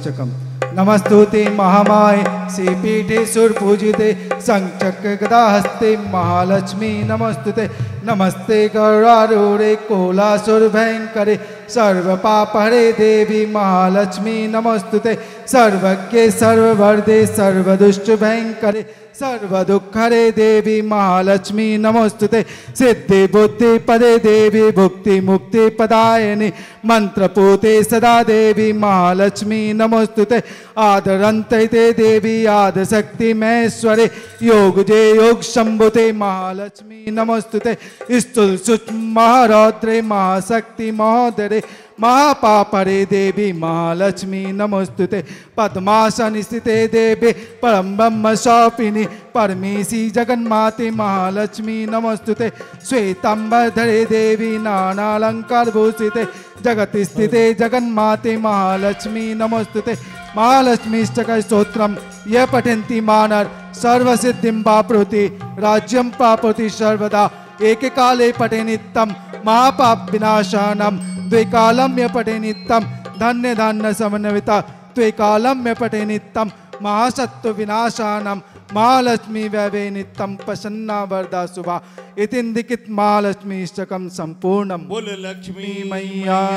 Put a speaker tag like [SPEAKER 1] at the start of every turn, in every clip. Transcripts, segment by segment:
[SPEAKER 1] इष्टकम्। नमस्तुते महामाये श्रीपीठे सुरपूजिते शंखचक्र गदाहस्ते महालक्ष्मी नमस्तुते। नमस्ते गौरारूढे कोलासुरभयङ्करे सर्वपापहरे देवी महालक्ष्मी नमस्तुते। सर्वज्ञे सर्ववरदे सर्वदुष्टभयङ्करे सर्वदुःखरे देवी महालक्ष्मी नमस्तुते। सिद्धि बुद्धि पदे देवी भुक्ति मुक्ति पदायिनी मंत्रपूते सदा देवी महालक्ष्मी नमस्तुते। आदरन्ते देवी आदिशक्ति महेश्वरे योग जे योग शंभुते महालक्ष्मी नमस्तुते। स्तुल सूक्ष्म महारौद्रे महाशक्ति महोदरे महापापरे देवी महालक्ष्मी नमस्तुते। पद्मासन स्थिते देवी परम ब्रह्म स्वरूपिणी परमेशी जगन्माते महालक्ष्मी नमस्तुते। श्वेतांबरधरे देवी नानालंकार भूषिते जगत स्थिते जगन्माते महालक्ष्मी नमस्तुते। महालक्ष्मीष्टक स्तोत्रम यह पठन्ति मानर सर्वसिद्धिं प्राप्नोति राज्यं प्राप्नोति सर्वदा। एक काले पठे नित्यं महापाप विनाशानम् द्विकालं य पठे नित्यं धन्य धान्य समन्विता। द्विकालं य पठे नित्यं महासत्व विनाशानम् महालक्ष्मी वैवे नित्यं प्रसन्ना वरदा शुभा। इतिंदिकित महालक्ष्मी इष्टकम संपूर्णम।
[SPEAKER 2] बोल लक्ष्मी
[SPEAKER 1] मैया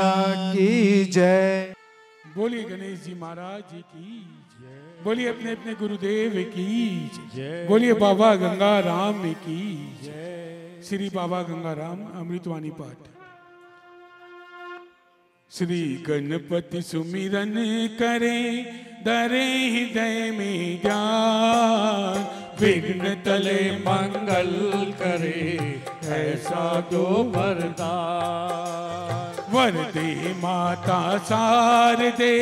[SPEAKER 1] की जय।
[SPEAKER 3] बोलिए गणेश जी महाराज जी की जय। बोलिए अपने अपने गुरुदेव की जय। बोलिए बाबा गंगा राम की जय। श्री बाबा गंगा राम अमृतवाणी पाठ। श्री गणपति सुमिरन करे दरे हृदय में ज्ञान विघ्न तले मंगल करे ऐसा दो वरदान। वर दे माता शारदे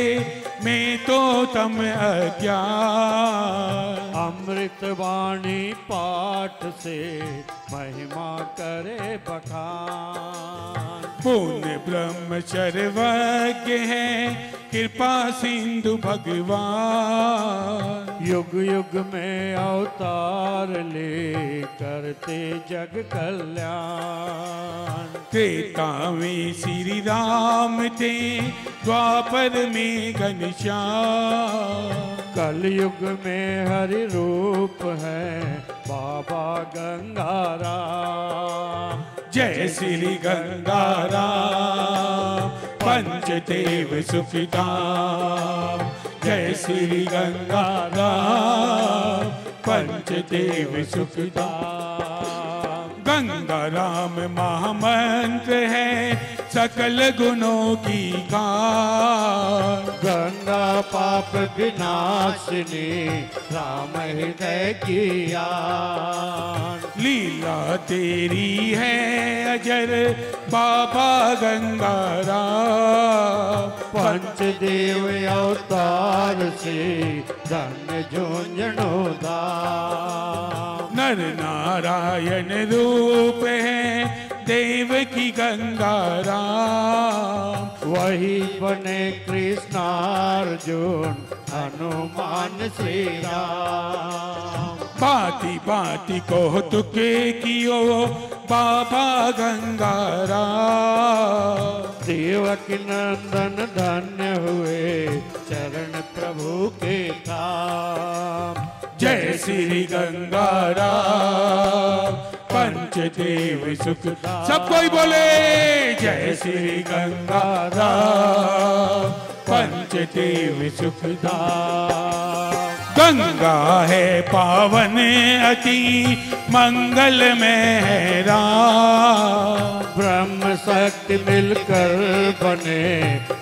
[SPEAKER 3] मैं तो तम अज्ञान।
[SPEAKER 2] अमृत वाणी पाठ से महिमा करे बखान।
[SPEAKER 3] पूर्ण ब्रह्म सर्वज्ञ है कृपा सिंधु भगवान।
[SPEAKER 2] युग युग में अवतार ले करते जग कल्याण।
[SPEAKER 3] त्रेता में श्री राम थे द्वापर में घनश्याम।
[SPEAKER 2] कल युग में हरि रूप है बाबा गंगाराम।
[SPEAKER 3] जय श्री गंगाराम पंचदेव सुखधाम। जय श्री गंगाराम पंचदेव सुखधाम। गंगा राम महामंत्र है सकल गुणों की खान।
[SPEAKER 2] गंगा पाप विनाशिनी राम हृदय की आन।
[SPEAKER 3] लीला तेरी है अजर बाबा गंगा राम।
[SPEAKER 2] पंचदेव अवतार से धन्य झुंझुनू धाम।
[SPEAKER 3] नर नारायण रूप है देव की गंगा राम।
[SPEAKER 2] वही बने कृष्णार्जुन हनुमान श्री राम।
[SPEAKER 3] बाती बाती को तुके कियो बाबा गंगा राम।
[SPEAKER 2] देवकी नंदन धन्य हुए चरण प्रभु के धाम।
[SPEAKER 3] जय श्री गंगा राम पंचदेव सुख। सब कोई बोले जय श्री गंगा राम पंचदेव सुखधाम। गंगा है पावन अति मंगल में है राम।
[SPEAKER 2] ब्रह्म शक्ति मिलकर बने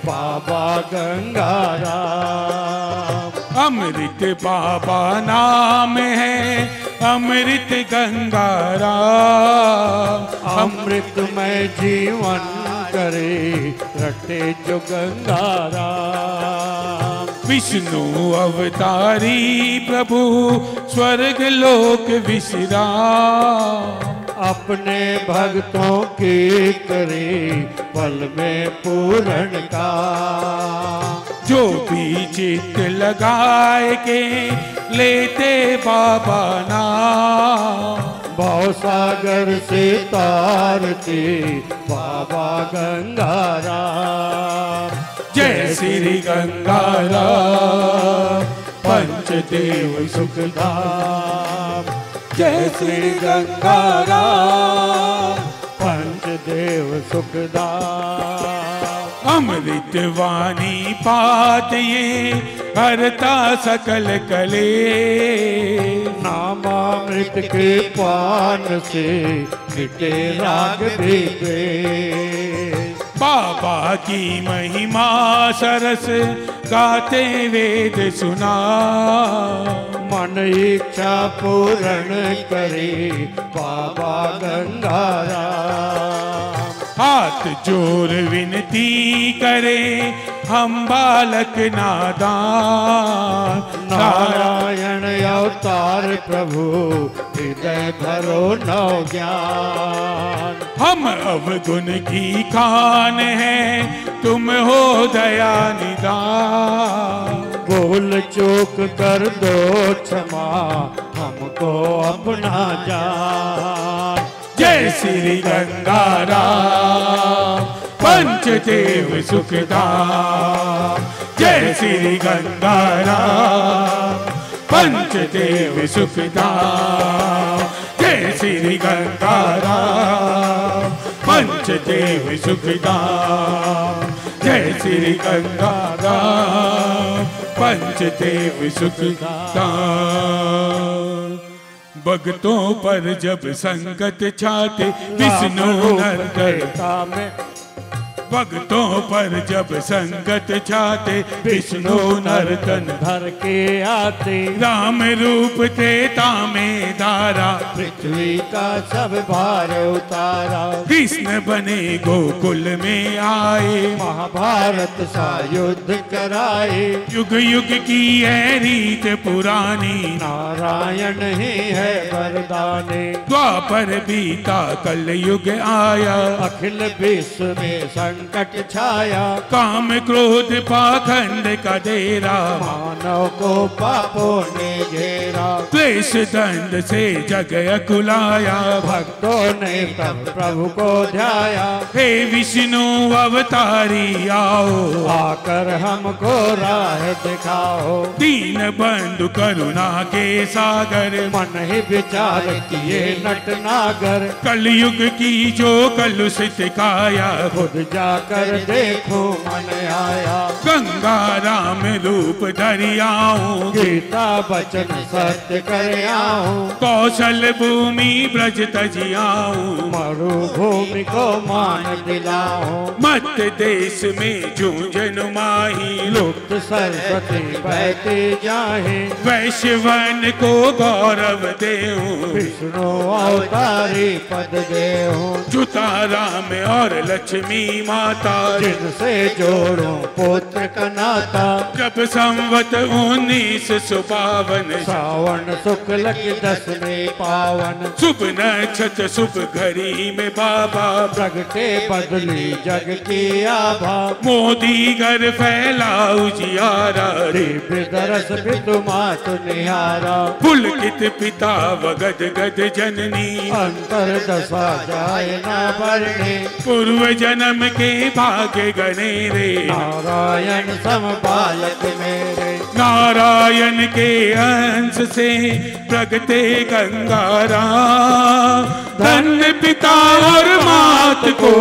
[SPEAKER 2] बाबा गंगा राम।
[SPEAKER 3] अमृत बाबा नाम है अमृत गंगा राम।
[SPEAKER 2] अमृतमय जीवन करे रटे जो गंगा राम।
[SPEAKER 3] विष्णु अवतारी प्रभु स्वर्ग लोक विश्राम।
[SPEAKER 2] अपने भक्तों के करे पल में पूर्ण का।
[SPEAKER 3] जो भी चित्त लगाए के लेते बाबा नाम।
[SPEAKER 2] भव सागर से तारते बाबा गंगा राम।
[SPEAKER 3] जय श्री गंगाराम पंचदेव सुखधाम।
[SPEAKER 2] जय श्री गंगाराम पंचदेव सुखदाम।
[SPEAKER 3] अमृत वाणी पात ये हरता सकल कले।
[SPEAKER 2] नामामृत के पान से मिटे राग भीगे।
[SPEAKER 3] बाबा की महिमा सरस गाते वेद सुना।
[SPEAKER 2] मन इच्छा पूर्ण करे बाबा गंगाराम।
[SPEAKER 3] हाथ जोर विनती करे हम बालक नादान।
[SPEAKER 2] नारायण अवतार प्रभु हृदय भरो नव ज्ञान।
[SPEAKER 3] हम अवगुण की खान है तुम हो दया निदान।
[SPEAKER 2] भूल चूक कर दो क्षमा हमको अपना जान।
[SPEAKER 3] जय श्री गंगाराम पंचदेव सुखधाम। जय श्री गंगाराम पंचदेव सुखधाम। जय श्री गंगाराम पंचदेव सुखधाम। जय श्री गंगाराम पंचदेव सुखधाम। भक्तों पर जब संकट छाते विष्णु नरकता में। भक्तों पर जब संकट छाते विष्णु नर्तन
[SPEAKER 2] धर के आते।
[SPEAKER 3] राम रूप त्रेता में धारा
[SPEAKER 2] पृथ्वी का सब भार उतारा।
[SPEAKER 3] कृष्ण बने गोकुल में आए
[SPEAKER 2] महाभारत सा युद्ध कराए।
[SPEAKER 3] युग युग की है रीत पुरानी।
[SPEAKER 2] नारायण ही है वरदाने।
[SPEAKER 3] द्वापर बीता कल युग आया।
[SPEAKER 2] अखिल विश्व में संकट छाया।
[SPEAKER 3] काम क्रोध पाखंड का डेरा।
[SPEAKER 2] मानव को पापों ने घेरा।
[SPEAKER 3] द्वेष दंड से जग अकुलाया।
[SPEAKER 2] भक्तों ने तब प्रभु को ध्याया।
[SPEAKER 3] हे विष्णु अवतारी आओ
[SPEAKER 2] आकर हमको राह दिखाओ।
[SPEAKER 3] दीन बंधु करुणा के सागर।
[SPEAKER 2] मन ही विचार किए नट नागर।
[SPEAKER 3] कलयुग की जो कलुषित काया।
[SPEAKER 2] खुद जाकर देखो मन आया।
[SPEAKER 3] गंगा राम रूप धरियाऊं।
[SPEAKER 2] गीता वचन सत्य कर आऊं।
[SPEAKER 3] कौशल भूमि ब्रज तजियाऊं।
[SPEAKER 2] मरुभूमि को मान दिलाऊं।
[SPEAKER 3] मत देश में झूंझन माही।
[SPEAKER 2] लुप्त सरस्वती बहती जाहे।
[SPEAKER 3] वैश्यवन को गौरव देऊं।
[SPEAKER 2] विष्णु अवतारी पद देहूं।
[SPEAKER 3] जुता राम और लक्ष्मी माता।
[SPEAKER 2] जिनसे जोड़ो पुत्र का नाता।
[SPEAKER 3] जब संवत 1952
[SPEAKER 2] सावन शुक्ल की 10वें पावन।
[SPEAKER 3] शुभ नक्षत्र शुभ घड़ी में बाबा
[SPEAKER 2] प्रगटे बदली जग की आभा।
[SPEAKER 3] मोदी घर फैला उजियारा।
[SPEAKER 2] दिव्य दरस बिंदु मात निहारा।
[SPEAKER 3] पुलकित पिता वगद गद जननी।
[SPEAKER 2] अंतर दशा जाए ना बरने।
[SPEAKER 3] पूर्व जन्म के भाग्य गणे रे।
[SPEAKER 2] नारायण सम बालक मेरे।
[SPEAKER 3] नारायण के अंश से प्रगटे गंगाराम। धन्य पिता और मात को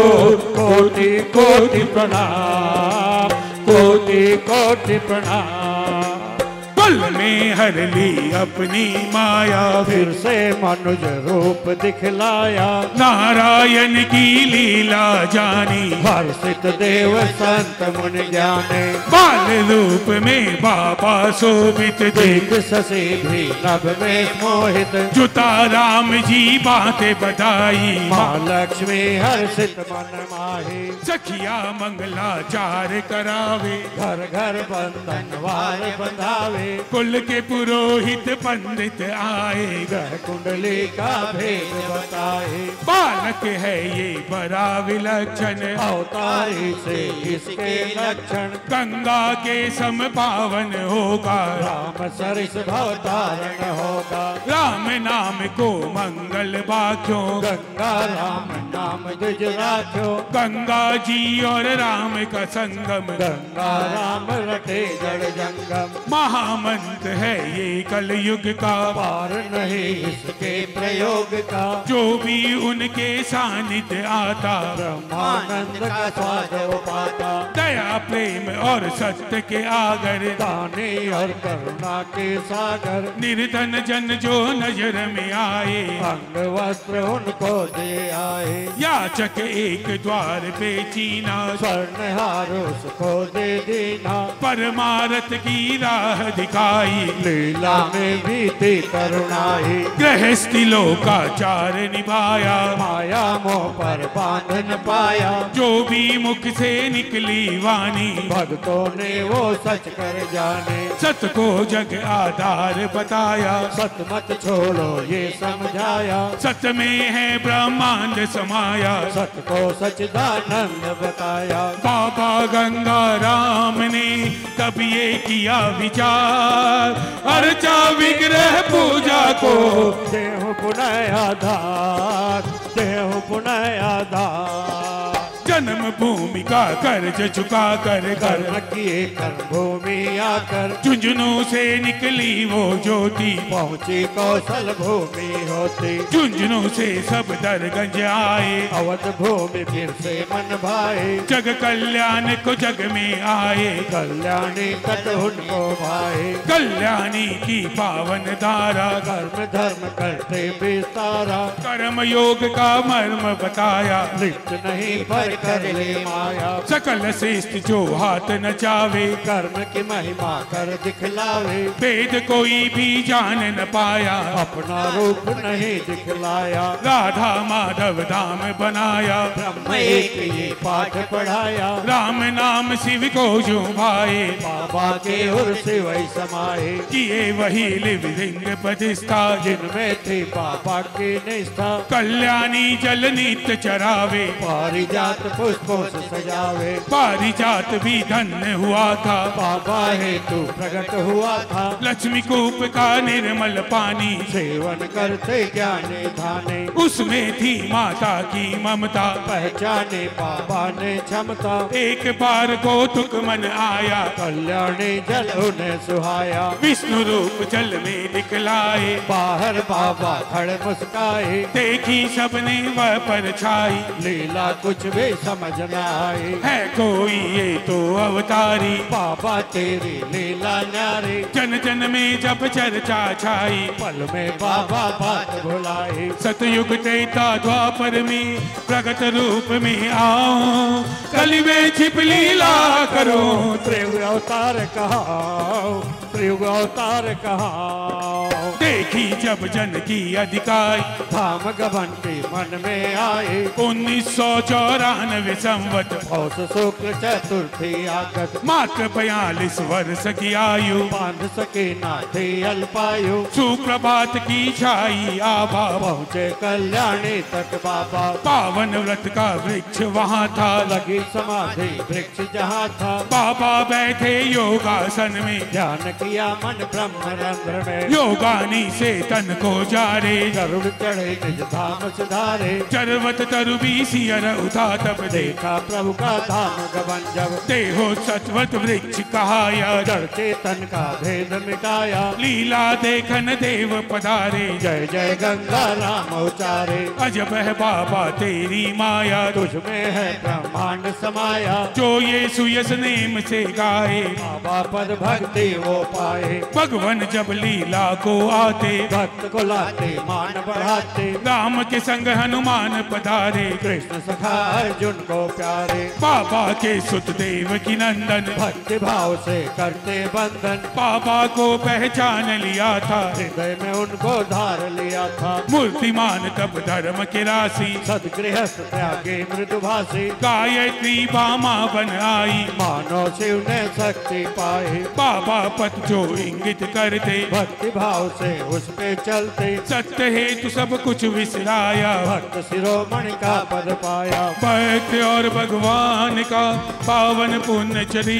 [SPEAKER 2] कोटि कोटि प्रणाम। कोटि कोटि प्रणाम।
[SPEAKER 3] पल में हर ली अपनी माया।
[SPEAKER 2] फिर से मनुज रूप दिखलाया।
[SPEAKER 3] नारायण की लीला जानी।
[SPEAKER 2] हर्षित देव संत मुनि ज्ञाने।
[SPEAKER 3] बाल रूप में बाबा शोभित
[SPEAKER 2] देख शशि भी नभ में मोहित।
[SPEAKER 3] जुता राम जी बातें बधाई।
[SPEAKER 2] माँ लक्ष्मी हर्षित मन माही।
[SPEAKER 3] सखिया मंगलाचार करावे।
[SPEAKER 2] घर घर बंधन वार बंधावे।
[SPEAKER 3] कुल के पुरोहित पंडित आए,
[SPEAKER 2] ग्रह कुंडली का भेद बताए।
[SPEAKER 3] बालक है ये बड़ा विलक्षण,
[SPEAKER 2] अवतारी से इसके लक्षण।
[SPEAKER 3] गंगा के सम पावन होगा,
[SPEAKER 2] राम सरिस भवतारण होगा।
[SPEAKER 3] राम नाम को मंगल बाख्यो,
[SPEAKER 2] गंगा राम नाम द्विज राख्यो।
[SPEAKER 3] गंगा जी और राम का संगम,
[SPEAKER 2] गंगा राम रटे जड़ जंगम।
[SPEAKER 3] महामंत्र है ये कलयुग का,
[SPEAKER 2] पार नहीं इसके प्रयोग का।
[SPEAKER 3] जो भी उनके सानिध्य आता,
[SPEAKER 2] ब्रह्मानंद का स्वाद वो पाता।
[SPEAKER 3] दया प्रेम और सत्य के आगर,
[SPEAKER 2] दाने और करुणा के सागर।
[SPEAKER 3] निर्धन जन जो नजर में आए,
[SPEAKER 2] अंग वस्त्र उनको दे आए।
[SPEAKER 3] याचक एक द्वार पे चीना,
[SPEAKER 2] स्वर्णहार उसको दे दीना।
[SPEAKER 3] परमारथ की राह दिखाई,
[SPEAKER 2] लीला में भी थी करुणाई।
[SPEAKER 3] गृहस्थी लोकाचार निभाया,
[SPEAKER 2] माया मोह पर बांधन पाया।
[SPEAKER 3] जो भी मुख से निकली वाणी,
[SPEAKER 2] भक्तों ने वो सच कर जाने।
[SPEAKER 3] सत को जग आधार बताया,
[SPEAKER 2] सत मत छोड़ो ये समझाया।
[SPEAKER 3] सत में है ब्रह्मांड समाया।
[SPEAKER 2] सत को सच्चिदानंद बताया।
[SPEAKER 3] बाबा गंगा राम ने तब ये किया विचार, अर्चा विग्रह पूजा को
[SPEAKER 2] देहु पुनः आधार। देहु पुनः आधार।
[SPEAKER 3] जन्म भूमि का कर्ज चुका कर
[SPEAKER 2] कर्म किए कर्म भूमि आकर।
[SPEAKER 3] झुंझुनू से निकली वो ज्योति,
[SPEAKER 2] पहुंची कौशल भूमि होती।
[SPEAKER 3] झुंझुनू से सब दरगंज आए,
[SPEAKER 2] अवध भूमि फिर से मन भाए।
[SPEAKER 3] जग कल्याण को जग में आए।
[SPEAKER 2] कल्याणी कट उनको भाए।
[SPEAKER 3] कल्याणी की पावन धारा,
[SPEAKER 2] कर्म धर्म करते विस्तारा।
[SPEAKER 3] कर्म योग का मर्म बताया।
[SPEAKER 2] लिप्त नहीं पर कर ले माया।
[SPEAKER 3] सकल श्रेष्ठ जो हाथ नचावे,
[SPEAKER 2] कर्म की महिमा कर दिखलावे।
[SPEAKER 3] वेद कोई भी जान न पाया।
[SPEAKER 2] अपना रूप नहीं दिखलाया।
[SPEAKER 3] राधा माधव धाम बनाया।
[SPEAKER 2] ब्रह्म एक ये पाठ पढ़ाया।
[SPEAKER 3] राम नाम शिव को जो भाए,
[SPEAKER 2] बाबा के उर से वही समाये।
[SPEAKER 3] किए वही लिविंग प्रतिष्ठा,
[SPEAKER 2] जिनमें थी बाबा की निष्ठा।
[SPEAKER 3] कल्याणी जल नित्य चरावे।
[SPEAKER 2] पारिजात पुष्पों से सजावे।
[SPEAKER 3] पारिजात भी धन्य हुआ था।
[SPEAKER 2] बाबा हेतु प्रकट हुआ था।
[SPEAKER 3] लक्ष्मी कूप का निर्मल पानी,
[SPEAKER 2] सेवन करते ज्ञाने धाने।
[SPEAKER 3] उसमें थी माता की ममता।
[SPEAKER 2] पहचाने बाबा ने क्षमता।
[SPEAKER 3] एक बार कौतुक मन आया,
[SPEAKER 2] कल्याणी जल उन्हें सुहाया।
[SPEAKER 3] विष्णु रूप जल में दिखलाए।
[SPEAKER 2] बाहर बाबा खड़े मुस्काए।
[SPEAKER 3] देखी सबने वह परछाई,
[SPEAKER 2] लीला कुछ भी समझ न आई।
[SPEAKER 3] है कोई ये तो अवतारी।
[SPEAKER 2] बाबा तेरी लीला न्यारी।
[SPEAKER 3] जन जन में जब चर्चा छाई,
[SPEAKER 2] पल में बाबा बात भुलाई।
[SPEAKER 3] सतयुग त्रेता द्वापर में प्रगट रूप में आओ। कली में छिप लीला करो।
[SPEAKER 2] त्रियुग अवतार कहाओ। त्रियुग अवतार कहाओ।
[SPEAKER 3] देखी जब जन की अधिकारी,
[SPEAKER 2] धाम गबन के मन में आए।
[SPEAKER 3] 1994 संवत,
[SPEAKER 2] पौष शुक्ल चतुर्थी आगत।
[SPEAKER 3] मात्र 42 वर्ष की आयु।
[SPEAKER 2] बांध सके ना थे अल्पायु।
[SPEAKER 3] सुप्रभात की छाई आभा,
[SPEAKER 2] पहुँचे कल्याणी तक बाबा।
[SPEAKER 3] पावन व्रत का वृक्ष वहाँ था।
[SPEAKER 2] लगी समाधि वृक्ष जहाँ था।
[SPEAKER 3] बाबा बैठे योगासन में,
[SPEAKER 2] ध्यान किया मन ब्रह्म रंध्र में।
[SPEAKER 3] योगानी से तन को जारे।
[SPEAKER 2] गरुड़ चढ़े निज धाम सुधारे।
[SPEAKER 3] चरवत तरु सियर उठा तब
[SPEAKER 2] देखा प्रभु का धाम गबन जब।
[SPEAKER 3] देहो सतवत वृक्ष कहाया।
[SPEAKER 2] जड़ चेतन का भेद मिटाया।
[SPEAKER 3] लीला देखन देव पधारे।
[SPEAKER 2] जय जय गंगा राम उचारे।
[SPEAKER 3] अजब है बाबा तेरी माया,
[SPEAKER 2] तुझ में है ब्रह्मांड समाया।
[SPEAKER 3] जो ये सुयस नेम से गाए।
[SPEAKER 2] बाबा पद भक्ति वो पाए।
[SPEAKER 3] भगवान जब लीला को आते,
[SPEAKER 2] भक्त को लाते मान बढ़ाते।
[SPEAKER 3] राम के संग हनुमान पधारे।
[SPEAKER 2] कृष्ण सखा अर्जुन को प्यारे।
[SPEAKER 3] बाबा के सुत देव की नंदन,
[SPEAKER 2] भक्ति भाव से करते बंधन।
[SPEAKER 3] बाबा को पहचान लिया था।
[SPEAKER 2] हृदय में उनको धार लिया था।
[SPEAKER 3] मूर्तिमान तप धर्म के राशि,
[SPEAKER 2] सदगृहस्थ त्यागे मृदुभाषी,
[SPEAKER 3] गायत्री बामा बन आई,
[SPEAKER 2] मानो शिव ने शक्ति पाई,
[SPEAKER 3] बाबा पद जो इंगित करते,
[SPEAKER 2] भक्ति भाव से उस पे चलते,
[SPEAKER 3] सत्य हेतु सब कुछ विसराया,
[SPEAKER 2] भक्त शिरोमणि का पद पाया।
[SPEAKER 3] भक्त और भगवान का पावन पुण्य चली,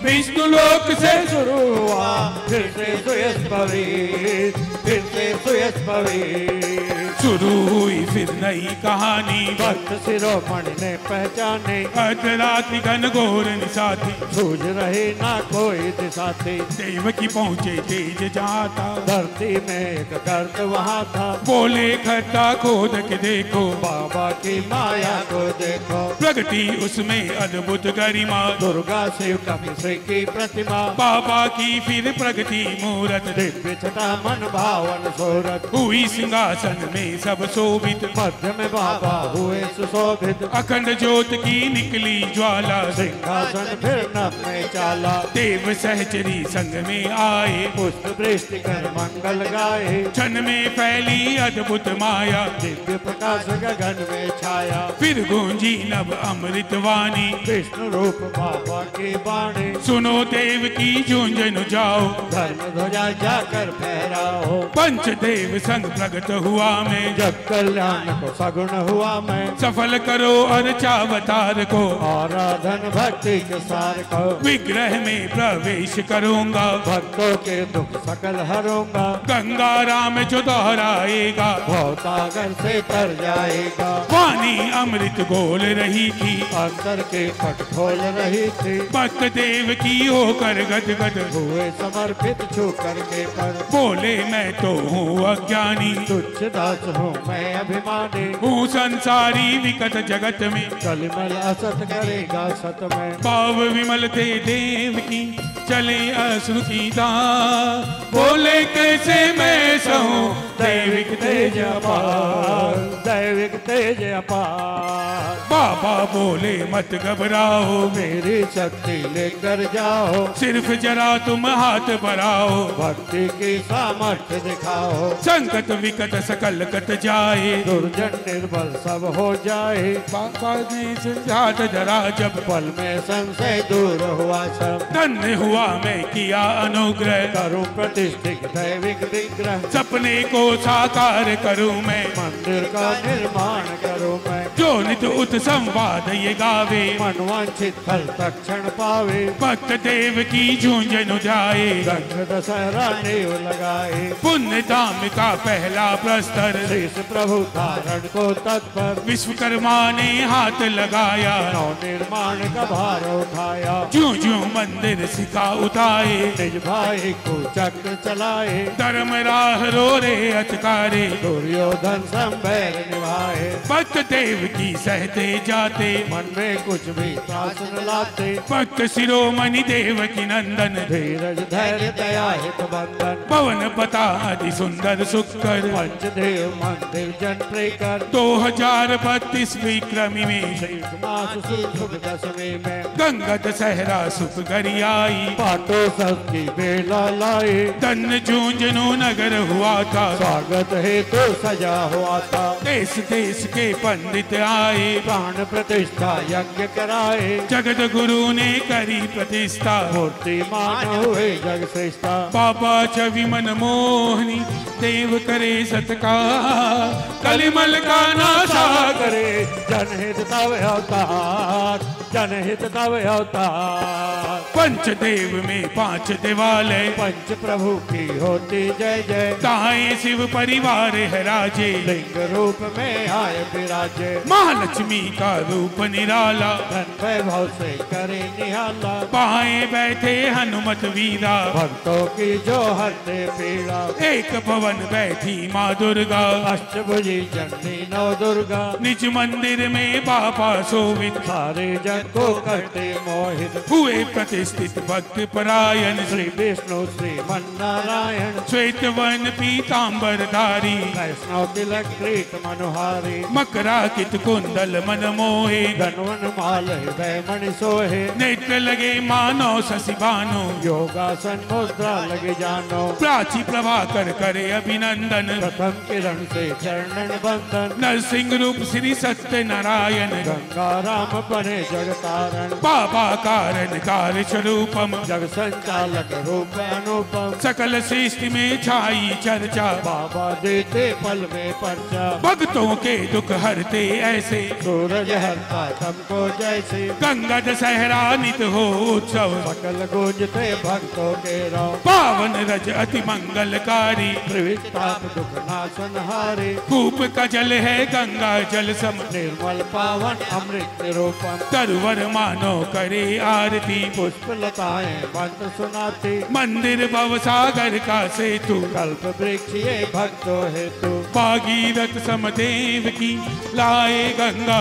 [SPEAKER 3] विष्णु लोक से
[SPEAKER 2] शुरू हुआ फिर से सुयश पवित्र, फिर से सुयश पवित्र।
[SPEAKER 3] शुरू हुई फिर नई कहानी,
[SPEAKER 2] भक्त शिरोमणि ने पहचाने,
[SPEAKER 3] अर्धरात्रि घन घोर निशाती,
[SPEAKER 2] सूझ रहे ना कोई दिशा थी,
[SPEAKER 3] देवकी पहुँचे तेज जाता,
[SPEAKER 2] धरती में एक गर्त वहाँ था,
[SPEAKER 3] बोले खड्डा खोद के देखो,
[SPEAKER 2] बाबा की माया को देखो,
[SPEAKER 3] प्रगति उसमें अद्भुत गरिमा,
[SPEAKER 2] दुर्गा शिव कपिश्री की प्रतिमा,
[SPEAKER 3] बाबा की फिर प्रगति मूरत,
[SPEAKER 2] दिव्य छटा मन भावन सूरत,
[SPEAKER 3] हुई सिंहासन में सब शोभित,
[SPEAKER 2] मध्य में बाबा हुए सुशोभित,
[SPEAKER 3] अखंड ज्योत की निकली ज्वाला,
[SPEAKER 2] सिंहासन फिर नभ में चाला,
[SPEAKER 3] देव सहचरी संग में आए,
[SPEAKER 2] पुष्प वृष्टि कर मंगल गाए,
[SPEAKER 3] क्षण में फैली अद्भुत माया,
[SPEAKER 2] दिव्य प्रकाश गगन में छाया,
[SPEAKER 3] फिर गूंजी नभ अमृत वाणी,
[SPEAKER 2] विष्णु रूप बाबा की बाणी,
[SPEAKER 3] सुनो देव की झुंझुन जाओ,
[SPEAKER 2] धर्म ध्वजा जाकर फहराओ,
[SPEAKER 3] पंचदेव संग प्रगट हुआ मैं,
[SPEAKER 2] जब कल्याण को सगुण हुआ मैं,
[SPEAKER 3] सफल करो अर्चावतार को,
[SPEAKER 2] आराधन भक्ति के सार को,
[SPEAKER 3] विग्रह में प्रवेश करूंगा,
[SPEAKER 2] भक्तों के दुख सकल हरूंगा,
[SPEAKER 3] गंगा राम जो दोहराएगा,
[SPEAKER 2] भवसागर से तर जाएगा,
[SPEAKER 3] वाणी अमृत घोल रही थी,
[SPEAKER 2] अंतर के पट खोल रही थी,
[SPEAKER 3] भक्त देव की होकर गदगद,
[SPEAKER 2] हुए समर्पित छू करके पर,
[SPEAKER 3] बोले मैं तो हूँ अज्ञानी,
[SPEAKER 2] तुच्छ दास हूँ मैं अभिमानी,
[SPEAKER 3] हूँ संसारी विकट जगत में,
[SPEAKER 2] कलिमल असत करेगा सत में,
[SPEAKER 3] भाव विमल थे देव की चले अश्रुति दार, बोले कैसे मैं सहूं दैविक तेज अपार,
[SPEAKER 2] दैविक तेज अपार,
[SPEAKER 3] बाबा बोले मत घबराओ,
[SPEAKER 2] मेरी शक्ति लेकर जाओ,
[SPEAKER 3] सिर्फ जरा तुम हाथ बढ़ाओ,
[SPEAKER 2] भक्ति की सामर्थ्य दिखाओ,
[SPEAKER 3] संकट विकट सकल कट जाए,
[SPEAKER 2] दुर्जन निर्बल सब हो जाए,
[SPEAKER 3] बाबा ने हाथ धरा जब,
[SPEAKER 2] पल में संशय दूर हुआ सब,
[SPEAKER 3] धन्य हुआ मैं किया अनुग्रह,
[SPEAKER 2] करूं प्रतिष्ठित दैविक विग्रह,
[SPEAKER 3] सपने को साकार करूं मैं,
[SPEAKER 2] मंदिर का निर्माण करूं मैं,
[SPEAKER 3] जो नित उत संवाद ये गावे,
[SPEAKER 2] मनवांछित फल तक्षण पावे,
[SPEAKER 3] भक्त देव की झुंझुन जाए,
[SPEAKER 2] गंग दशहरा नेव लगाए,
[SPEAKER 3] पुण्य धाम का पहला प्रस्तर,
[SPEAKER 2] शीश प्रभु धारण को तत्पर,
[SPEAKER 3] विश्वकर्मा ने हाथ लगाया,
[SPEAKER 2] नव निर्माण का भार उठाया,
[SPEAKER 3] ज्यों ज्यों मंदिर सिखा उठाए,
[SPEAKER 2] निज भाई को चक्र चलाए,
[SPEAKER 3] धर्म राह रो रे अचकारे,
[SPEAKER 2] दुर्योधन संभैर निभाए,
[SPEAKER 3] भक्त देव की सहते जाते,
[SPEAKER 2] मन में कुछ भी त्रास न लाते,
[SPEAKER 3] भक्त शिरोमणि देव की नंदन,
[SPEAKER 2] धीरज धैर्य दया हित बंधन,
[SPEAKER 3] पवन पता अति सुंदर सुकर,
[SPEAKER 2] पंचदेव मंदिर जन प्रिय कर,
[SPEAKER 3] 2032 विक्रमी में,
[SPEAKER 2] मास शुभ दशमी में,
[SPEAKER 3] गंगा दशहरा सुख घरी आई,
[SPEAKER 2] पाटोत्सव की बेला लाए,
[SPEAKER 3] धन्य झुंझुनू नगर हुआ था,
[SPEAKER 2] स्वागत हेतु सजा हुआ था,
[SPEAKER 3] देश देश के पंडित आए,
[SPEAKER 2] प्राण प्रतिष्ठा यज्ञ कराए,
[SPEAKER 3] जगत गुरु ने करी प्रतिष्ठा,
[SPEAKER 2] मूर्तिमान हुए जग श्रेष्ठा,
[SPEAKER 3] बाबा छवि मन मोहनी देव करे सत्कार, कलिमल का नासा
[SPEAKER 2] करे जनहित तव अवतार, जनहित तव अवतार,
[SPEAKER 3] पंचदेव में 5 देवालय,
[SPEAKER 2] पंच प्रभु की होती जय जय,
[SPEAKER 3] ताए शिव परिवार है राजे,
[SPEAKER 2] लिंग रूप में आए विराजे,
[SPEAKER 3] महालक्ष्मी का रूप निराला,
[SPEAKER 2] धन वैभव से करे निहाला,
[SPEAKER 3] बाएं बैठे हनुमत वीरा,
[SPEAKER 2] भक्तों की जो हरते पीड़ा,
[SPEAKER 3] एक भवन बैठी माँ दुर्गा,
[SPEAKER 2] अष्टभुजी जननी नव दुर्गा,
[SPEAKER 3] निज मंदिर में बाबा शोभित,
[SPEAKER 2] सारे जग को करते मोहित,
[SPEAKER 3] हुए प्रतिष्ठित भक्त परायण,
[SPEAKER 2] श्री विष्णु श्रीमन नारायण,
[SPEAKER 3] श्वेत वन पीताम्बर धारी,
[SPEAKER 2] वैष्णव तिलक कृत मनोहर हारी
[SPEAKER 3] मकरा कित कुंडल मन मोहे
[SPEAKER 2] धनवन माल हृदय मणि सोहे
[SPEAKER 3] नेत्र लगे मानो शशि भानु
[SPEAKER 2] योगासन मुद्रा लगे जानो
[SPEAKER 3] प्राची प्रभाकर करे अभिनंदन
[SPEAKER 2] प्रथम किरण से चरणन बंधन
[SPEAKER 3] नरसिंह रूप श्री सत्य नारायण
[SPEAKER 2] गंगा राम बने जगतारण
[SPEAKER 3] बाबा कारण कार्य स्वरूपम
[SPEAKER 2] जग संचालक रूप अनुपम
[SPEAKER 3] सकल सृष्टि में छाई चर्चा
[SPEAKER 2] बाबा देते पल में पर्चा
[SPEAKER 3] भक्तों के दुख हरते ऐसे
[SPEAKER 2] सूरज हरता तुमको जैसे
[SPEAKER 3] गंगा दशहरा नित हो उत्सव
[SPEAKER 2] सकल गूंजते भक्तों के राव
[SPEAKER 3] पावन रज अति मंगलकारी
[SPEAKER 2] त्रिविक्ताप दुख नाशन हारे
[SPEAKER 3] कूप का जल है गंगा जल सम
[SPEAKER 2] निर्मल पावन अमृत निरूपम
[SPEAKER 3] तरुवर मानो करे आरती
[SPEAKER 2] पुष्प लताएं मंत्र सुनाती
[SPEAKER 3] मंदिर भव सागर का सेतु
[SPEAKER 2] कल्प वृक्ष ये भक्तों हेतु
[SPEAKER 3] भागीरथ समदेव की लाए गंगा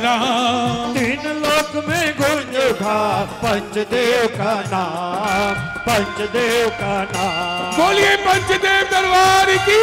[SPEAKER 3] राम
[SPEAKER 2] तीन लोक में गूंज उठा पंचदेव का नाम पंचदेव का नाम
[SPEAKER 3] बोलिए पंचदेव दरबार की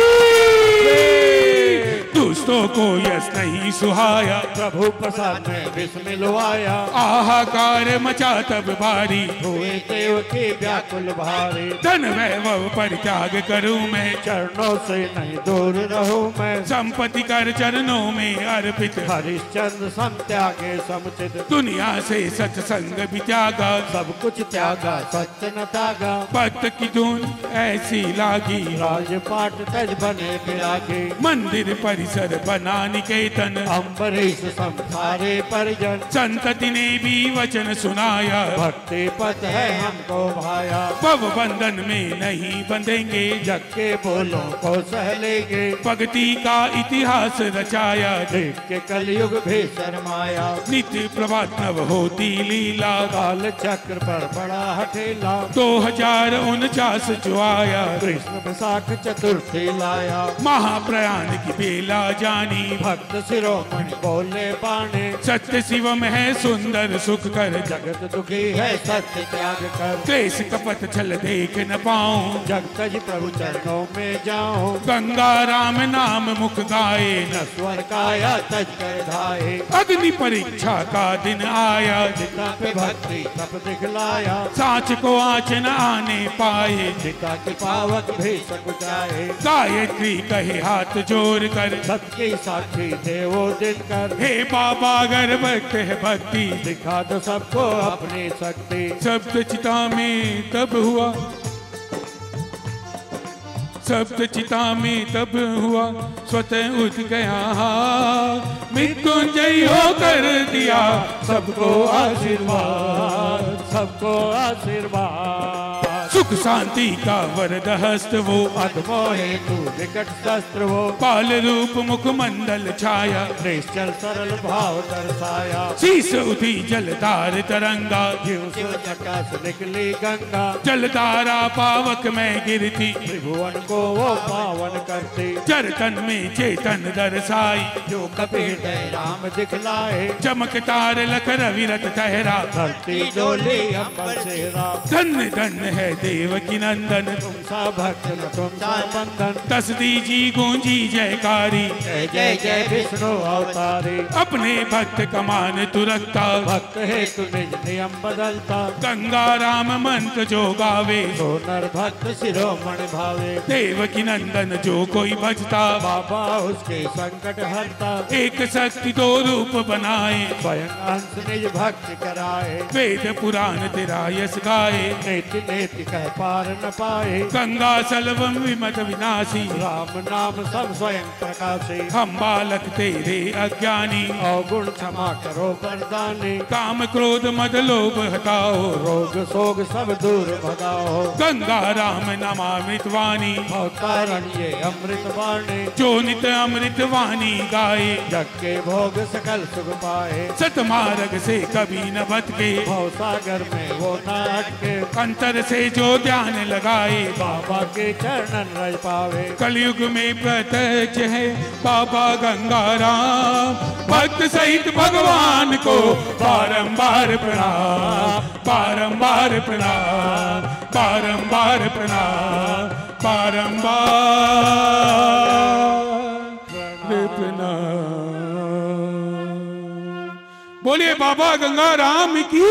[SPEAKER 3] दुष्टों को यश नहीं सुहाया
[SPEAKER 2] प्रभु प्रसाद में विस्मिल आया
[SPEAKER 3] आहाकार मचा तब भारी
[SPEAKER 2] हुए देव के व्याकुल भारी
[SPEAKER 3] धन वैभव परित्याग करूं मैं
[SPEAKER 2] चरणों से नहीं दूर रहूं मैं
[SPEAKER 3] संपत्ति कर चरणों में अर्पित
[SPEAKER 2] हरिश्चंद्र सम त्यागे समुचित
[SPEAKER 3] दुनिया से सत्संग भी त्यागा
[SPEAKER 2] सब कुछ त्यागा सत्य न त्यागा
[SPEAKER 3] भक्त की धुन ऐसी लागी
[SPEAKER 2] राजपाट तज बने विरागे
[SPEAKER 3] मंदिर परिसर बना निकेतन
[SPEAKER 2] अम्बरीश संसारे परिजन
[SPEAKER 3] संतति ने भी वचन सुनाया
[SPEAKER 2] भक्ति पथ है हमको भाया
[SPEAKER 3] भव बंधन में नहीं बंधेंगे
[SPEAKER 2] जग के बोलों को सह लेंगे
[SPEAKER 3] भक्ति का इतिहास रचाया
[SPEAKER 2] देख के कलयुग भी शर्माया
[SPEAKER 3] नित्य प्रभात नव होती लीला
[SPEAKER 2] काल चक्र पर बड़ा हठेला
[SPEAKER 3] 2049 जो आया
[SPEAKER 2] कृष्ण विशाख चतुर्थी लाया
[SPEAKER 3] महाप्रयाण की बेला जानी
[SPEAKER 2] भक्त शिरोमणि बोले बाणे
[SPEAKER 3] सत्य शिवम है सुंदर सुख कर
[SPEAKER 2] जगत दुखी है सत्य त्याग कर
[SPEAKER 3] क्लेश कपट छल देख न पाऊं
[SPEAKER 2] जग तज प्रभु चरणों में जाऊं
[SPEAKER 3] गंगा राम नाम मुख गाए
[SPEAKER 2] न स्वर काया तज कर धाये
[SPEAKER 3] अग्नि परीक्षा का दिन आया
[SPEAKER 2] पिता पे भक्ति तप दिखलाया
[SPEAKER 3] सांच को आँच न आने पाए
[SPEAKER 2] पिता के पावक भी सकुचाए
[SPEAKER 3] गायत्री कहे हाथ जोड़ कर
[SPEAKER 2] सबकी साक्षी देवो दिन कर
[SPEAKER 3] हे बाबा अगर भक्त है भक्ति
[SPEAKER 2] दिखा दो सबको अपनी शक्ति
[SPEAKER 3] सप्त चिता में तब हुआ सप्त चिता में तब हुआ स्वतः उठ गया मृत्युंजय होकर दिया
[SPEAKER 2] सबको आशीर्वाद सबको आशीर्वाद
[SPEAKER 3] सुख शांति का वरद हस्त वो
[SPEAKER 2] अधमो हेतु विकट शस्त्र वो
[SPEAKER 3] पाल रूप मुख मंडल छाया
[SPEAKER 2] निश्चल सरल भाव दर्शाया
[SPEAKER 3] शीस उठी जलधार तरंगा
[SPEAKER 2] जीव से चकास निकली गंगा
[SPEAKER 3] जलधारा पावक में गिरती
[SPEAKER 2] त्रिभुवन को वो पावन करती
[SPEAKER 3] चरतन में चेतन दर्शाई
[SPEAKER 2] जो कपि हृदय राम दिखलाए
[SPEAKER 3] चमकतार लख रविरत ठहरा
[SPEAKER 2] धरती डोली अंबर सेरा
[SPEAKER 3] धन्य धन्य है देवकी नंदन
[SPEAKER 2] तुम सा भक्त न तुम सा बंधन
[SPEAKER 3] तस्दी जी गूंजी जयकारी
[SPEAKER 2] जय जय जय विष्णु अवतारी
[SPEAKER 3] अपने भक्त कमान तू रखता
[SPEAKER 2] भक्त है तू निज नियम बदलता
[SPEAKER 3] गंगा राम मंत्र जो गावे
[SPEAKER 2] तो नर भक्त शिरोमणि भावे
[SPEAKER 3] देवकी नंदन जो कोई भजता
[SPEAKER 2] बाबा उसके संकट हरता
[SPEAKER 3] एक शक्ति दो रूप बनाए
[SPEAKER 2] स्वयं अंश निज भक्त कराए
[SPEAKER 3] वेद पुराण तेरा यश गाए
[SPEAKER 2] नेति नेति कह पार न पाए
[SPEAKER 3] गंगा सलवम विमत विनाशी
[SPEAKER 2] राम नाम सब स्वयं प्रकाशे
[SPEAKER 3] हम बालक तेरे अज्ञानी
[SPEAKER 2] अवगुण क्षमा करो वरदानी
[SPEAKER 3] काम क्रोध मद लोभ हटाओ
[SPEAKER 2] रोग शोक सब दूर भगाओ
[SPEAKER 3] गंगा राम नमामृत वाणी
[SPEAKER 2] अवतारण ये अमृत वाणी
[SPEAKER 3] जो नित अमृत वाणी गाए
[SPEAKER 2] जग के भोग सकल सुख पाए
[SPEAKER 3] सतमार्ग से कभी न भटके
[SPEAKER 2] भव सागर में वो न अटके
[SPEAKER 3] अंतर से जो ध्यान लगाए
[SPEAKER 2] बाबा के चरणन रज पावे
[SPEAKER 3] कलयुग में प्रत्यक्ष है बाबा गंगा राम भक्त सहित भगवान को बारंबार प्रणाम बारंबार प्रणाम बारंबार प्रणाम बारंबार करना। बोलिए बाबा गंगाराम की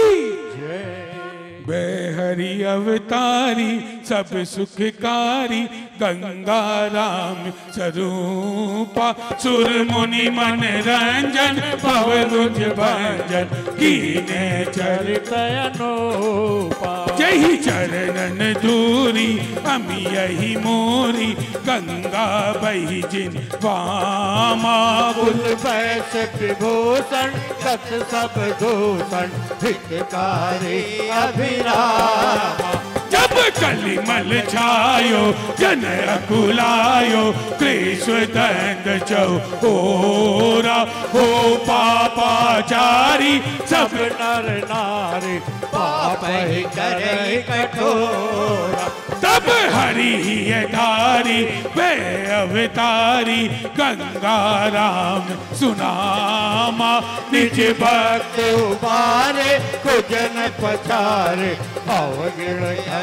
[SPEAKER 3] वह हरि अवतारी सब सुखकारी गंगाराम स्वरूपा सुर मुनि मन रंजन भव रुज भंजन कीने चरित
[SPEAKER 2] अनूपा
[SPEAKER 3] जही चरणन दूरी अमी यही मोरी गंगा बही जिन वामा
[SPEAKER 2] कुल वैस विभूषण सत सब दूषण हितकारी अभिरामा
[SPEAKER 3] जब कलिमल छायो जन अकुलायो कृष्ण दंड चौरा हो पापाचारी सब
[SPEAKER 2] नर नारी पाप ही करे कठोरा
[SPEAKER 3] तब हरि ही धारी वे अवतारी गंगाराम सुनामा निज
[SPEAKER 2] भक्त उबारे कुजन पछारे अवगिण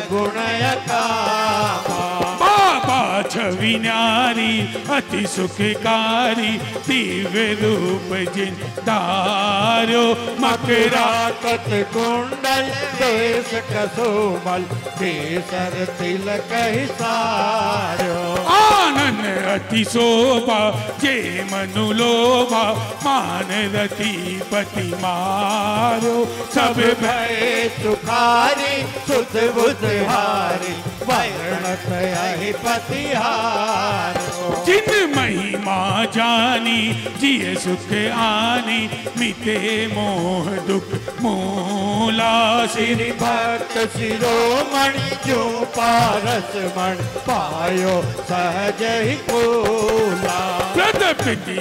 [SPEAKER 2] गुणय कामा
[SPEAKER 3] बाबा छवि न्यारी अति सुखकारी दिव्य रूप जिन धारो मकरा
[SPEAKER 2] कत कुंडल देश कसोमल केसर तिलक सारो
[SPEAKER 3] आनंद अति शोभा जे मनुलोभा मान रति पति मारो सब
[SPEAKER 2] भय सुखारी सुध बुधहारी वर्णत यही पतिहारो
[SPEAKER 3] जिन महिमा जानी जिये सुख आनी मिटे मोह दुख मूला
[SPEAKER 2] श्री भक्त शिरोमणि जो पारस मण पायो सहज ही कोला
[SPEAKER 3] प्रदपति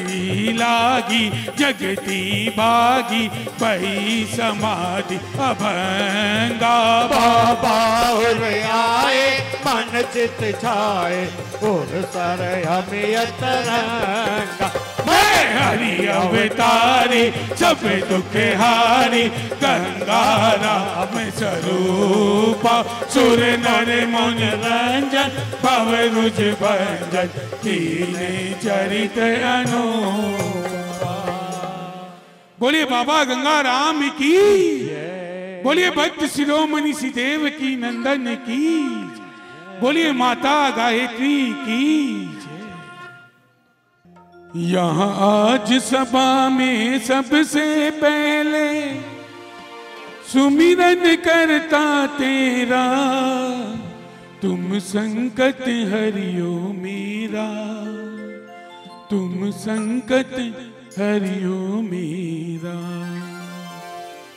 [SPEAKER 3] लागी जगती बागी पही समाधि अभंगा
[SPEAKER 2] बाबा और आए मन चित छाए और सर हमें तरंगा
[SPEAKER 3] मैं हरि अवतारी सब दुख हारी गंगाराम स्वरूपा सुर नर मुन रंजन भव रुज भंजन कीने चरित अनूपा। बोलिए बाबा गंगाराम की बोलिए भक्त शिरोमणि श्रीदेव की नंदन की बोलिए माता गायत्री की। यहाँ आज सभा में सबसे पहले सुमिरन करता तेरा तुम संकट हरियो मेरा तुम संकट हरियो मेरा।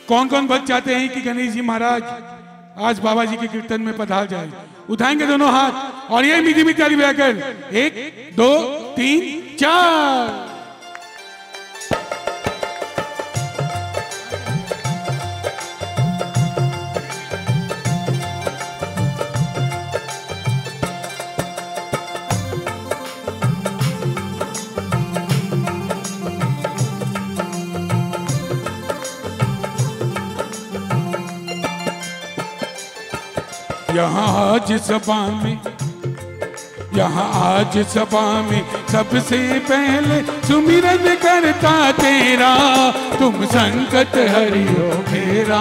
[SPEAKER 3] कौन कौन भक्त चाहते हैं कि गणेश जी महाराज आज बाबा जी के कीर्तन में पधार जाए? उठाएंगे दोनों हाथ और ये मीठी मीठी ताली बजाकर 1 2 3 4। यहाँ आज सभा में सबसे पहले सुमिरन करता तेरा तुम संकट हरियो मेरा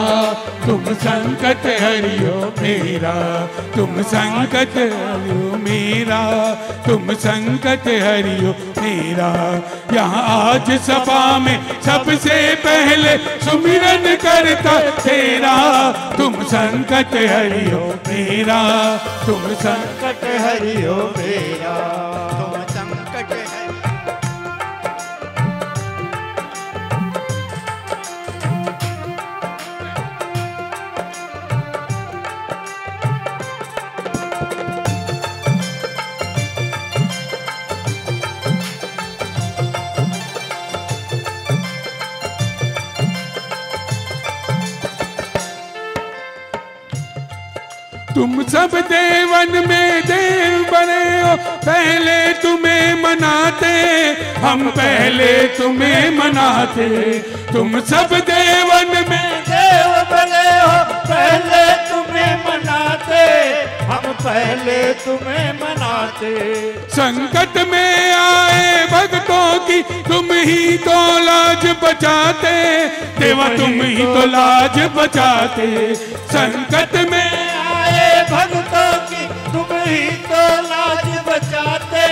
[SPEAKER 3] तुम संकट हरियो मेरा तुम संकट हरियो मेरा तुम संकट हरियो मेरा। यहाँ आज सभा में सबसे पहले सुमिरन करता तेरा तुम संकट हरियो मेरा तुम
[SPEAKER 2] संकट हरियो मेरा तुम संकट
[SPEAKER 3] तुम सब देवन में देव बने हो पहले तुम्हें मनाते हम पहले तुम्हें मनाते। तुम सब देवन में
[SPEAKER 2] देव बने हो पहले तुम्हें मनाते हम पहले तुम्हें मनाते।
[SPEAKER 3] संकट में आए भक्तों की तुम ही तो लाज बचाते, देवा तुम ही तो लाज बचाते। संकट में
[SPEAKER 2] आए भक्तों की तुम ही तो लाज बचाते,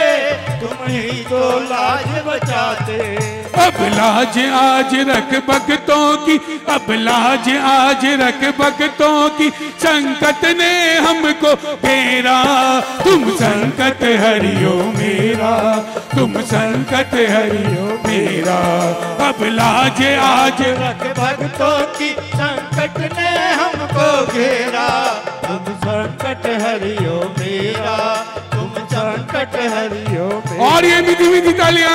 [SPEAKER 2] तुम ही तो लाज बचाते।
[SPEAKER 3] अब लाज आज रख भक्तों की, अब लाज आज रख भक्तों की, संकट ने हमको घेरा। तुम संकट हरियो मेरा, तुम संकट हरियो मेरा। अब लाज आज
[SPEAKER 2] रख भक्तों की, संकट ने हमको घेरा। तुम संकट हरियो मेरा, तुम संकट हरियो मेरा।
[SPEAKER 3] और ये मीठी मीठी तालियां।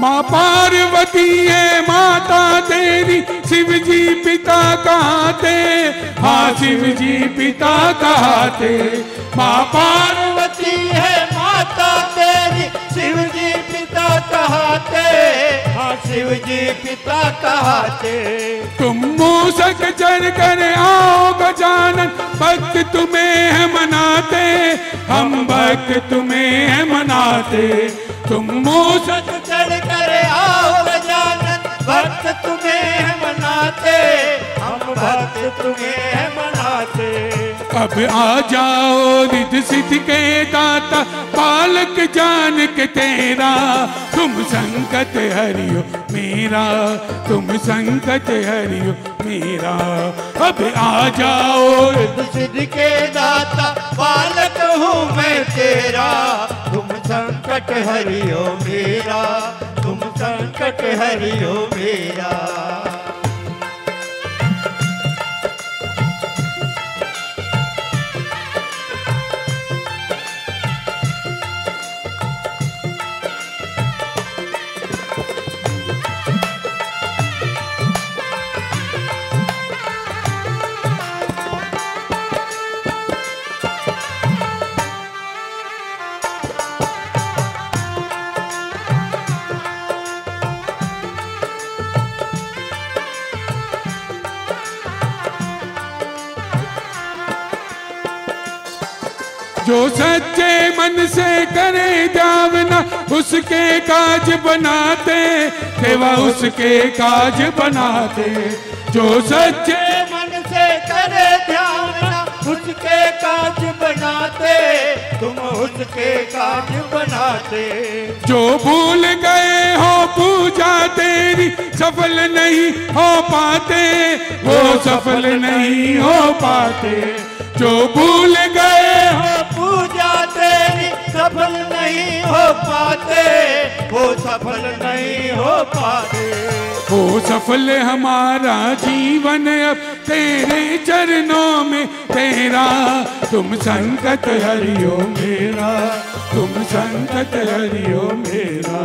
[SPEAKER 3] माँ पार्वती है माता तेरी, शिव जी पिता कहते। हाँ शिव जी पिता कहते। माँ
[SPEAKER 2] पार्वती है माता तेरी, शिव जी पिता कहते। हाँ शिव जी पिता कहते।
[SPEAKER 3] तुम मूसक चढ़ कर आओ गजानन, भक्त तुम्हें है मनाते, हम भक्त तुम्हें है मनाते। तुम मूसक
[SPEAKER 2] चढ़ कर आओ गजानन, भक्त तुम्हें है मनाते, हम भक्त तुम्हें है मनाते।
[SPEAKER 3] अब आ जाओ रिद्ध सिद्ध के दाता, बालक जान के तेरा। तुम संकट हरियो मेरा, तुम संकट हरियो मेरा। अब आ जाओ
[SPEAKER 2] रिद्ध सिद्ध के दाता, बालक हूँ मैं तेरा। तुम संकट हरियो मेरा, तुम संकट हरियो मेरा।
[SPEAKER 3] जो सच्चे मन से करे जावना, उसके काज बनाते, देवा उसके काज बनाते। जो सच्चे
[SPEAKER 2] मन से करे ध्यान, उसके काज बनाते, तुम उसके काज बनाते।
[SPEAKER 3] जो भूल गए हो पूजा तेरी, सफल नहीं हो पाते, वो सफल नहीं हो पाते। जो भूल गए हो
[SPEAKER 2] पूजा तेरी, सफल नहीं हो पाते, वो सफल नहीं हो पाते।
[SPEAKER 3] हो सफल हमारा जीवन अब तेरे चरणों में तेरा। तुम संकट हरियो मेरा, तुम संकट हरियो मेरा।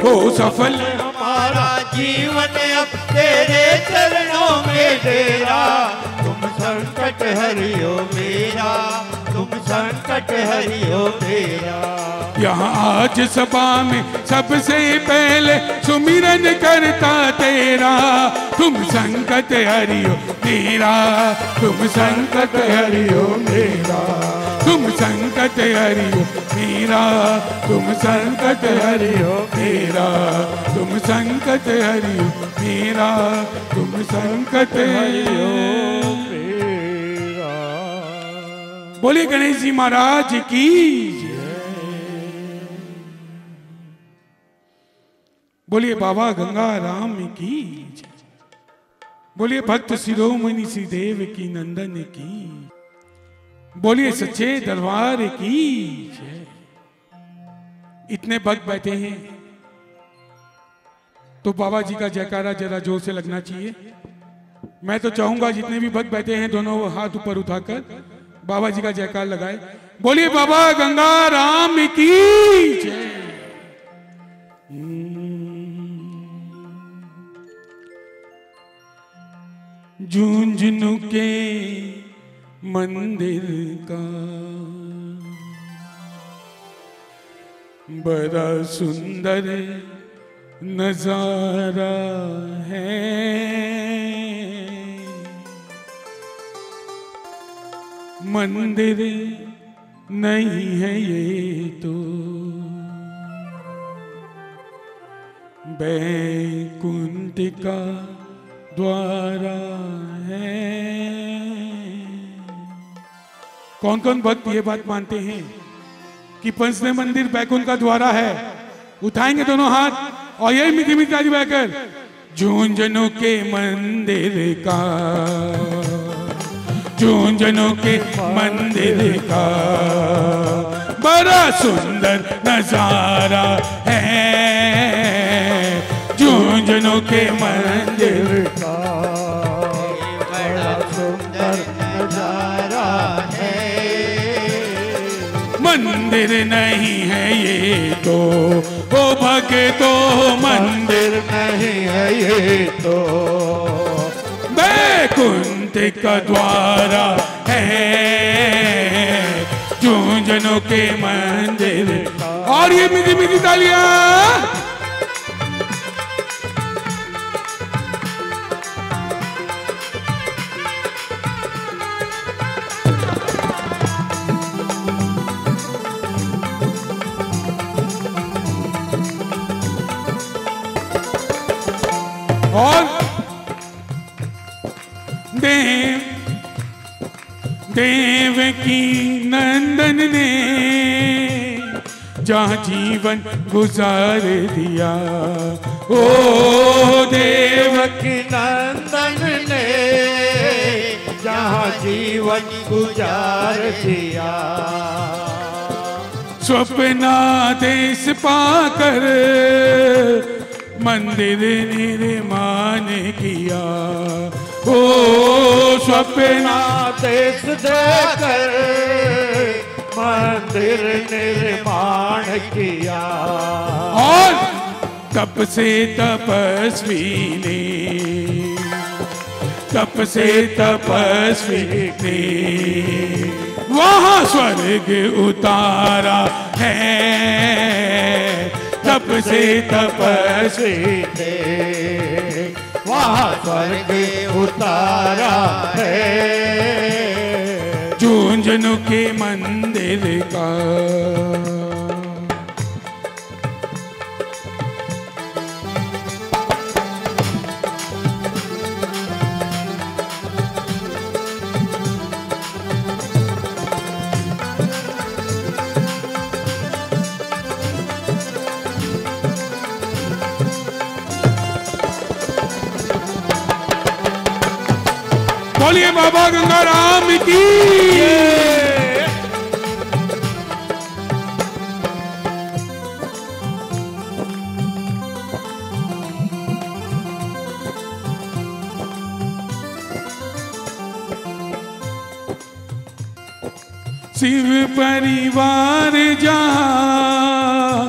[SPEAKER 3] हो सफल
[SPEAKER 2] हमारा जीवन अब तेरे चरणों में तेरा। तुम संकट हरियो मेरा, तुम संकट हरियो मेरा।
[SPEAKER 3] यहाँ आज सभा में सबसे पहले सुमिरन करता तेरा। तुम संकट हरियो मेरा, तुम संकट हरियो मेरा। तुम संकट हरियो मेरा, तुम संकट हरियो मेरा। तुम संकट हरियो मेरा, तुम संकट हरियो मेरा। बोलिए गणेश जी महाराज की जय। बोलिए बाबा गंगा राम की जय। बोलिए भक्त शिरोमणि श्रीदेव की नंदन की। बोलिए सच्चे दरबार की जय। इतने भक्त बैठे हैं तो बाबा जी का जयकारा जरा जोर से लगना चाहिए। मैं तो चाहूंगा जितने भी भक्त बैठे हैं दोनों हाथ ऊपर उठाकर बाबा जी का जयकार लगाए। बोलिए बाबा गंगा राम की जय। झुंझुनू के मंदिर का बड़ा सुंदर नजारा है। मंदिर नहीं है ये तो बैकुंठ का द्वारा है। कौन कौन भक्त ये बात मानते हैं कि पंचदेव मंदिर बैकुंठ का द्वारा है? उठाएंगे दोनों हाथ और यही मीठी मीठी ताली बजाकर झुंझुनू के मंदिर का, झुंझुनू के मंदिर का बड़ा सुंदर नजारा है। झुंझुनू के मंदिर
[SPEAKER 2] का बड़ा सुंदर नजारा है।
[SPEAKER 3] मंदिर नहीं है ये तो ओ भक्तो, मंदिर
[SPEAKER 2] नहीं है ये तो
[SPEAKER 3] बैकुंठ का द्वारा है। झुंझुनू के मंदिर और ये मीठी मीठी तालियां। और देव की नंदन ने जहाँ जीवन गुजार दिया, ओ देव
[SPEAKER 2] की नंदन ने जहाँ जीवन गुजार दिया।
[SPEAKER 3] स्वप्नादेश पाकर मंदिर निर्माण किया, ओ
[SPEAKER 2] स्वप्नादेश देकर मंदिर निर्माण किया।
[SPEAKER 3] और तप से तपस्वी ने, तप से तपस्वी ने वहाँ स्वर्ग उतारा है। तप से तपस्वी
[SPEAKER 2] ने वहाँ स्वर्ग उतारा है।
[SPEAKER 3] झुंझुनू के मंदिर का बोलिए बाबा गंगाराम की। शिव परिवार जहाँ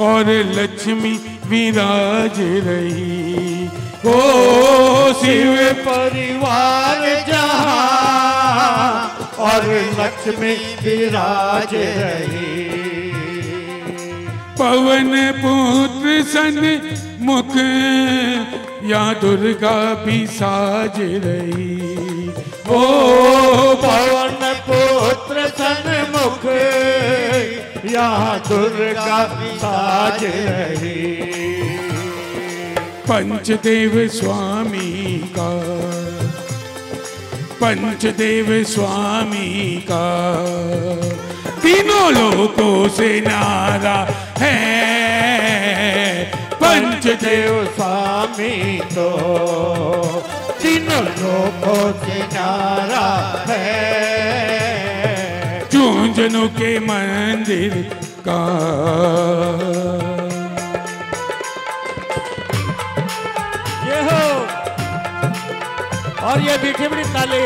[SPEAKER 3] और लक्ष्मी विराज रही, ओ शिव
[SPEAKER 2] परिवार जहाँ और लक्ष्मी विराज रही।
[SPEAKER 3] पवन पुत्र सन मुख या दुर्गा भी साज रही, ओ
[SPEAKER 2] पवन पुत्र सन्मुख यहाँ दुर्गा साज रही।
[SPEAKER 3] पंचदेव स्वामी का, पंचदेव स्वामी का तीनों लोकों से न्यारा है। पंचदेव
[SPEAKER 2] स्वामी तो तीनों लोकों से न्यारा है।
[SPEAKER 3] झुंझुनू के मंदिर का
[SPEAKER 2] ये हो और ये मीठी मीठी ताली।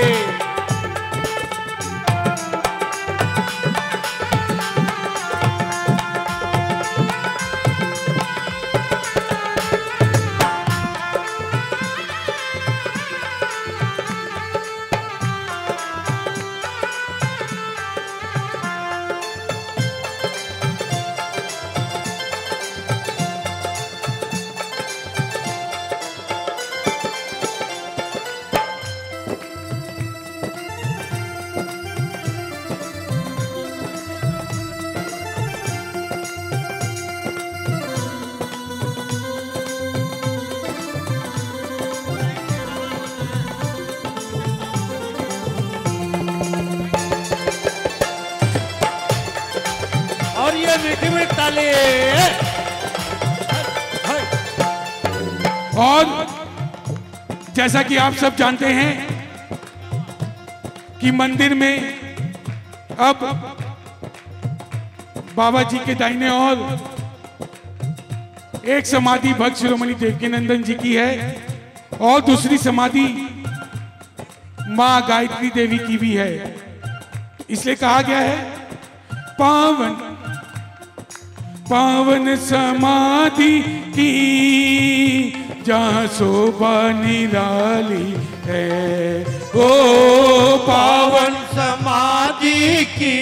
[SPEAKER 2] मीठी मीठी ताली।
[SPEAKER 3] और जैसा कि आप सब जानते हैं कि मंदिर में अब बाबा जी के दाहिने ओर एक समाधि भक्त शिरोमणि देवकीनंदन जी की है और दूसरी समाधि मां गायत्री देवी की भी है। इसलिए कहा गया है पावन पावन समाधि की जहाँ शोभा निराली है। ओ
[SPEAKER 2] पावन समाधि की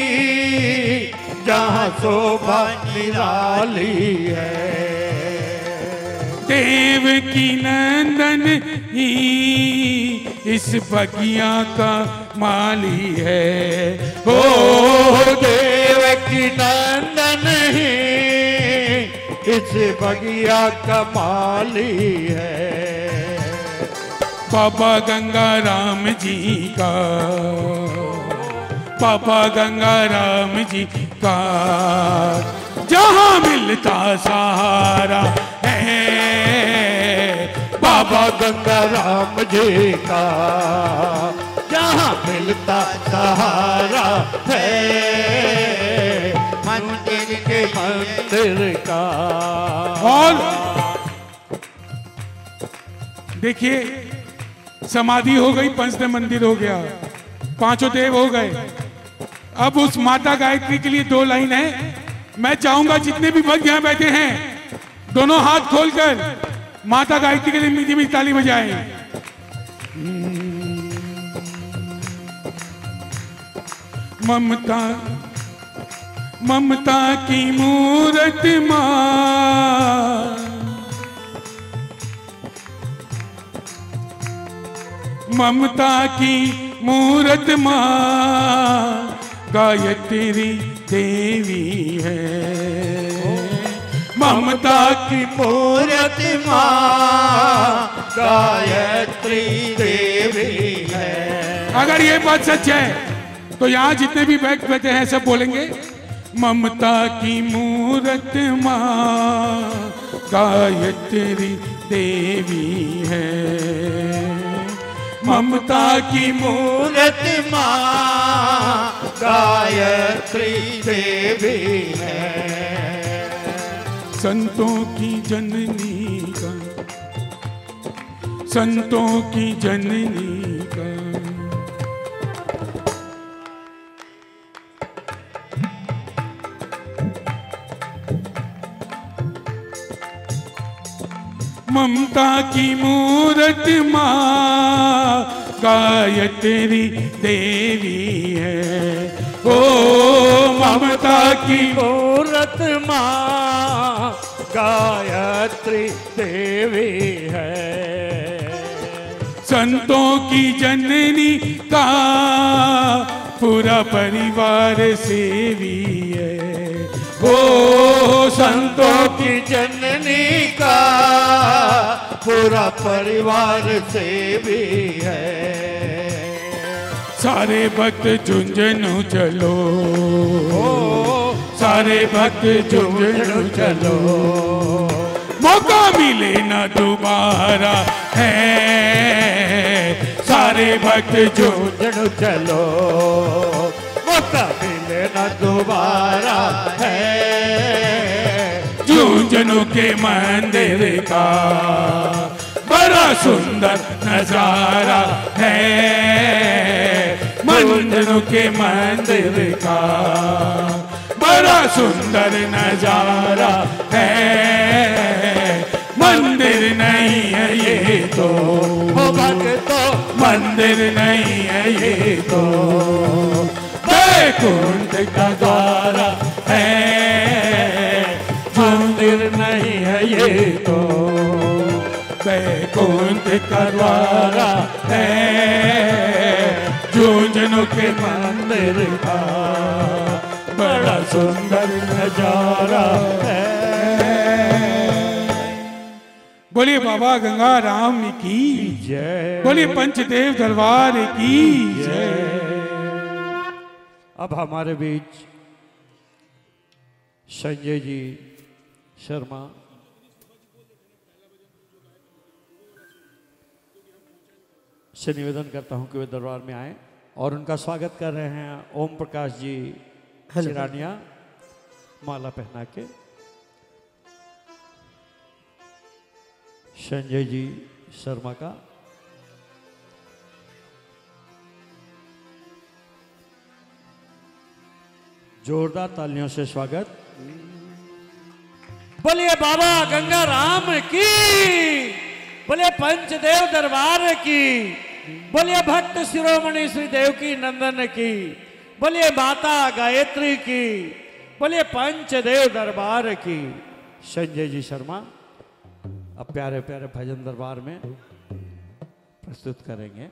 [SPEAKER 2] जहाँ शोभा निराली है।
[SPEAKER 3] देव की नंदन ही इस बगिया का माली है।
[SPEAKER 2] ओ देव की नंदन ही इस बगिया का माली है।
[SPEAKER 3] बाबा गंगा राम जी का बाबा गंगा राम जी का जहाँ मिलता सहारा है।
[SPEAKER 2] बाबा गंगा राम जी का जहाँ मिलता सहारा है। मंदिर के मंदिर का।
[SPEAKER 3] और देखिए समाधि हो गई, पंचदेव मंदिर हो गया, पांचों देव हो गए। अब उस माता गायत्री के लिए 2 लाइन है। मैं चाहूंगा जितने भी भक्त यहाँ बैठे हैं दोनों हाथ खोलकर माता गायत्री के लिए मीठी मीठी ताली बजाएं। ममता ममता की मूरत मां, ममता की मूरत मां गायत्री देवी है।
[SPEAKER 2] ममता की मूरत मां गायत्री देवी है।
[SPEAKER 3] अगर ये बात सच है तो यहाँ जितने भी बैठे हैं सब बोलेंगे ममता की मूरत मां गायत्री देवी है।
[SPEAKER 2] ममता की मूरत मां गायत्री देवी है।
[SPEAKER 3] संतों की जननी का संतों की जननी का ममता की मूरत मां गायत्री देवी है। ओ ममता की
[SPEAKER 2] मूरत मां गायत्री देवी है।
[SPEAKER 3] संतों की जननी का पूरा परिवार सेवी है।
[SPEAKER 2] ओ संतों की जननी का पूरा परिवार सेवी है।
[SPEAKER 3] सारे भक्त झुंझुनू चलो, सारे भक्त झुंझुनू चलो, मौका मिले ना दोबारा है। सारे भक्त झुंझुनू
[SPEAKER 2] चलो, मौका मिले ना दोबारा है।
[SPEAKER 3] झुंझुनू के मंदिर का बड़ा सुंदर नजारा है। झुंझुनू के मंदिर का बड़ा सुंदर नजारा है। मंदिर नहीं है ये तो,
[SPEAKER 2] भक्तों
[SPEAKER 3] मंदिर नहीं है ये तो, बैकुंठ का द्वारा है।
[SPEAKER 2] मंदिर नहीं है ये तो,
[SPEAKER 3] बैकुंठ का द्वारा है। झुंझुनू के
[SPEAKER 2] मंदिर का बड़ा सुंदर नजारा है।
[SPEAKER 3] बोलिए बाबा गंगा राम की
[SPEAKER 2] जय,
[SPEAKER 3] बोलिए पंचदेव दरबार की जय।
[SPEAKER 2] अब हमारे बीच संजय जी शर्मा से निवेदन करता हूं कि वे दरबार में आए और उनका स्वागत कर रहे हैं ओम प्रकाश जी चिरानिया माला पहना के। संजय जी शर्मा का जोरदार तालियों से स्वागत। बोलिए बाबा गंगाराम की, बोलिए पंचदेव दरबार की, बोलिए भक्त शिरोमणि श्री देवकी नंदन की, बोलिए माता गायत्री की, बोलिए पंचदेव दरबार की। संजय जी शर्मा अब प्यारे प्यारे भजन दरबार में प्रस्तुत करेंगे।